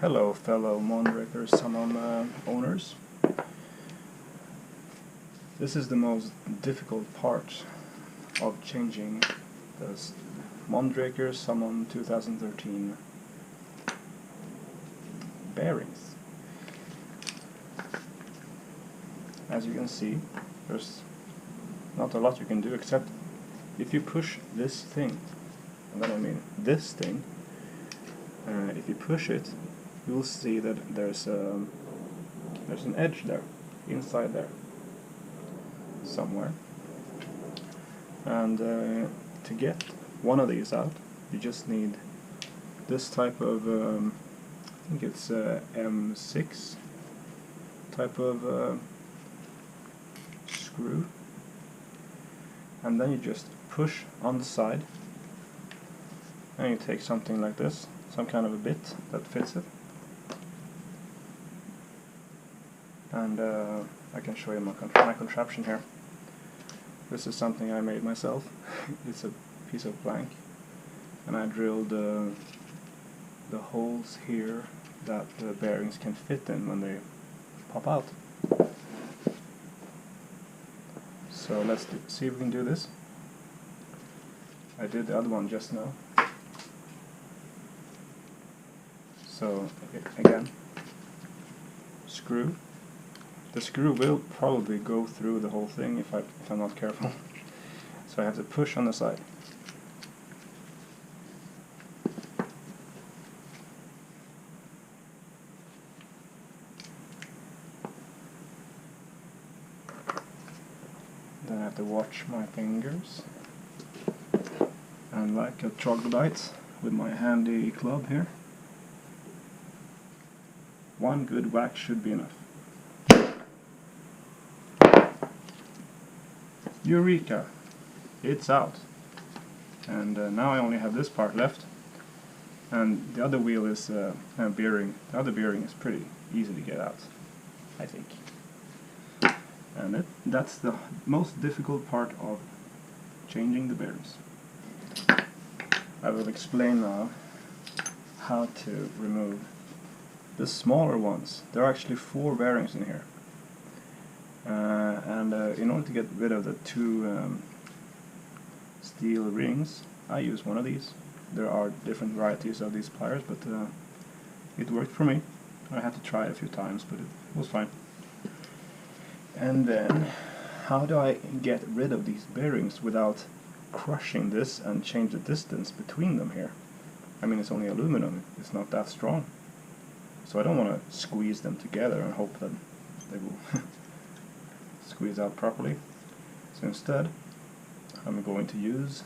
Hello fellow Mondraker Summum owners. This is the most difficult part of changing the Mondraker Summum 2013 bearings. As you can see, there's not a lot you can do except if you push this thing, and then I mean this thing, if you push it, you will see that there's an edge there, inside there, somewhere. And to get one of these out, you just need this type of, I think it's M6 type of screw, and then you just push on the side, and you take something like this, some kind of a bit that fits it. And I can show you my contraption here. This is something I made myself. It's a piece of plank, and I drilled the holes here that the bearings can fit in when they pop out. So let's see if we can do this. I did the other one just now. So again, screw. The screw will probably go through the whole thing if I'm not careful. So I have to push on the side. Then I have to watch my fingers. And like a troglodyte with my handy club here, one good whack should be enough. Eureka! It's out. And now I only have this part left. And the other wheel is bearing. The other bearing is pretty easy to get out, I think. And that's the most difficult part of changing the bearings. I will explain now how to remove the smaller ones. There are actually 4 bearings in here. In order to get rid of the 2 steel rings, I use one of these. There are different varieties of these pliers, but it worked for me. I had to try it a few times, but it was fine. And then, how do I get rid of these bearings without crushing this and change the distance between them here? I mean, it's only aluminum, it's not that strong. So I don't want to squeeze them together and hope that they will squeeze out properly. So instead, I'm going to use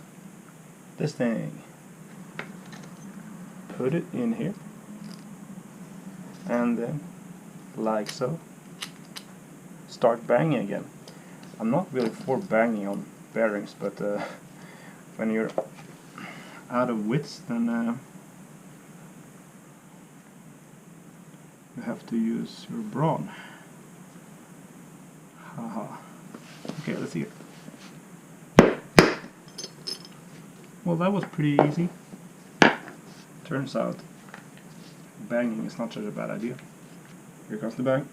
this thing. Put it in here, and then, like so, start banging again. I'm not really for banging on bearings, but when you're out of widths, then you have to use your brawn. Haha. Okay, let's see it. Well, that was pretty easy. Turns out banging is not such a bad idea. Here comes the bang.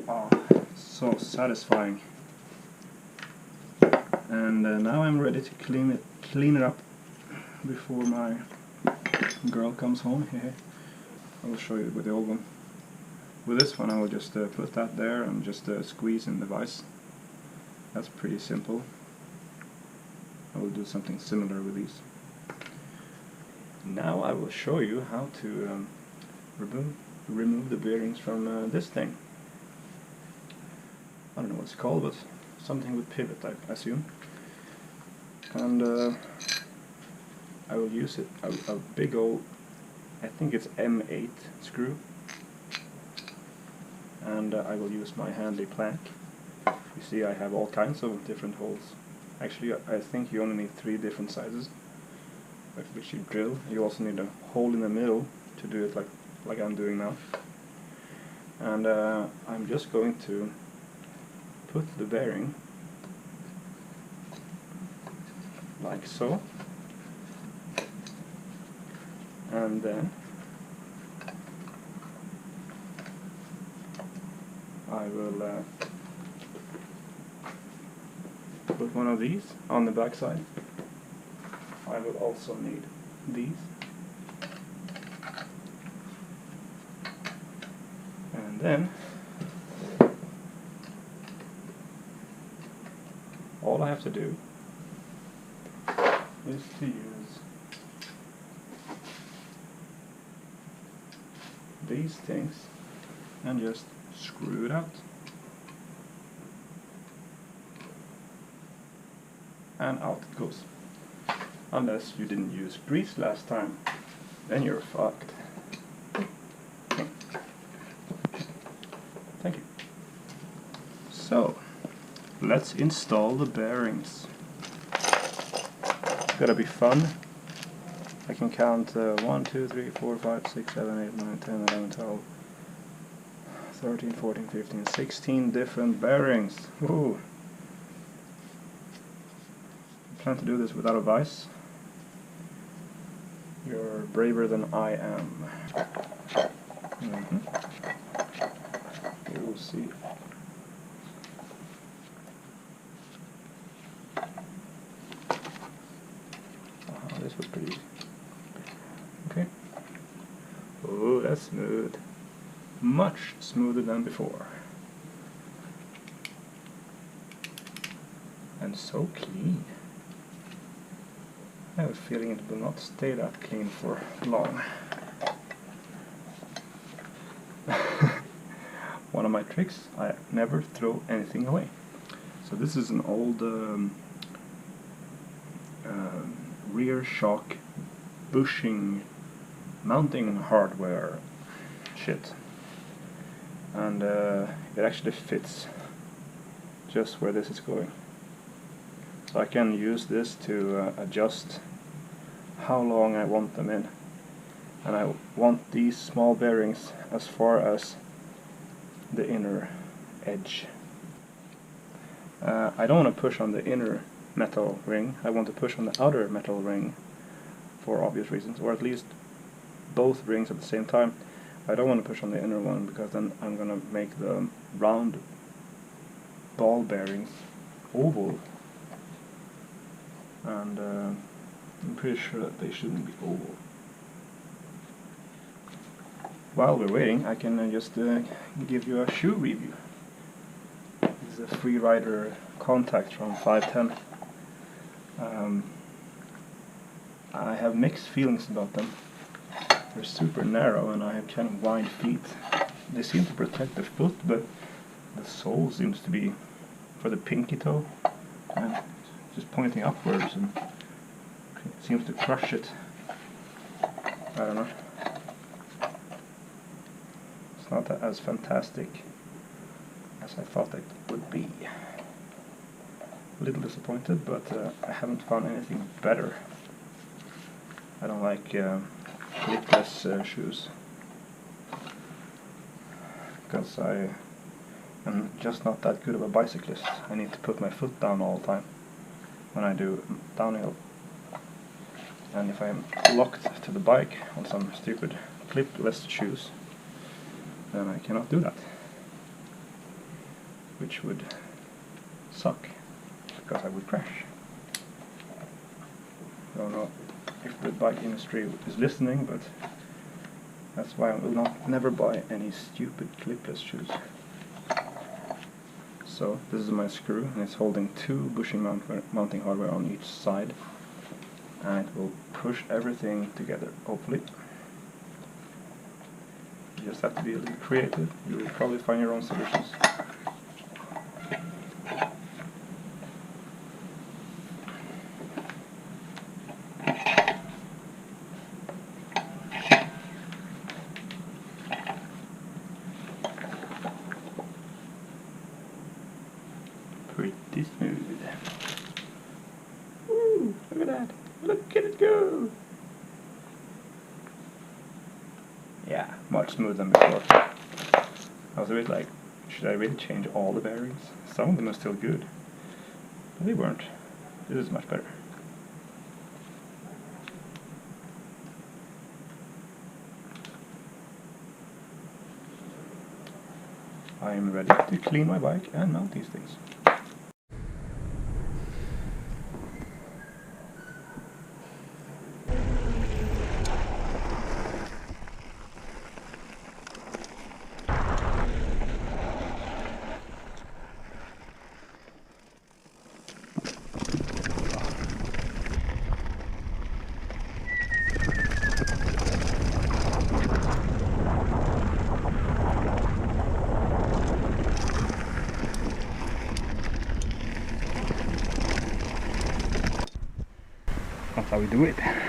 Oh, so satisfying. And now I'm ready to clean it up before my girl comes home. I will show you with the old one. With this one I will just put that there and just squeeze in the vise. That's pretty simple. I will do something similar with these. Now I will show you how to remove the bearings from this thing. I don't know what it's called, but something with pivot, I assume. And I will use a big old, I think it's M8 screw. And I will use my handy plank. You see, I have all kinds of different holes. Actually, I think you only need 3 different sizes, which you drill. You also need a hole in the middle to do it like I'm doing now. And I'm just going to put the bearing like so, and then I will put one of these on the back side. I will also need these. And then all I have to do is to use these things and just screw it out. And out it goes. Unless you didn't use grease last time, then you're fucked. Thank you. So, let's install the bearings. It's gotta be fun. I can count 1, 2, 3, 4, 5, 6, 7, 8, 9, 10, 11, 12, 13, 14, 15, 16 different bearings. Ooh. I plan to do this without a vise. You're braver than I am. You will see. This was pretty easy. Okay. Oh, that's smooth. Much smoother than before. And so clean. I have a feeling it will not stay that clean for long. One of my tricks, I never throw anything away. So this is an old rear shock bushing mounting hardware shit. And it actually fits just where this is going. So I can use this to adjust how long I want them in. And I want these small bearings as far as the inner edge. I don't want to push on the inner metal ring, I want to push on the outer metal ring for obvious reasons, or at least both rings at the same time. I don't want to push on the inner one because then I'm going to make the round ball bearings oval. And I'm pretty sure that they shouldn't be oval. While we're waiting, I can just give you a shoe review. This is a Freerider Contact from 510. I have mixed feelings about them. They're super narrow and I have kind of wide feet. They seem to protect the foot, but the sole seems to be for the pinky toe. And just pointing upwards and it seems to crush it. I don't know. It's not as fantastic as I thought it would be. A little disappointed, but I haven't found anything better. I don't like clipless shoes because I am just not that good of a bicyclist. I need to put my foot down all the time when I do downhill, and if I'm locked to the bike on some stupid clipless shoes, then I cannot do that, which would suck because I would crash. I don't know if the bike industry is listening, but that's why I will never buy any stupid clipless shoes. So this is my screw, and it's holding two bushing mounting hardware on each side, and it will push everything together, hopefully. You just have to be a little creative. You will probably find your own solutions. Pretty smooth. Woo! Look at that! Look at it go! Yeah, much smoother than before. I was a bit like, should I really change all the bearings? Some of them are still good, but they weren't. This is much better. I am ready to clean my bike and mount these things. That's how we do it.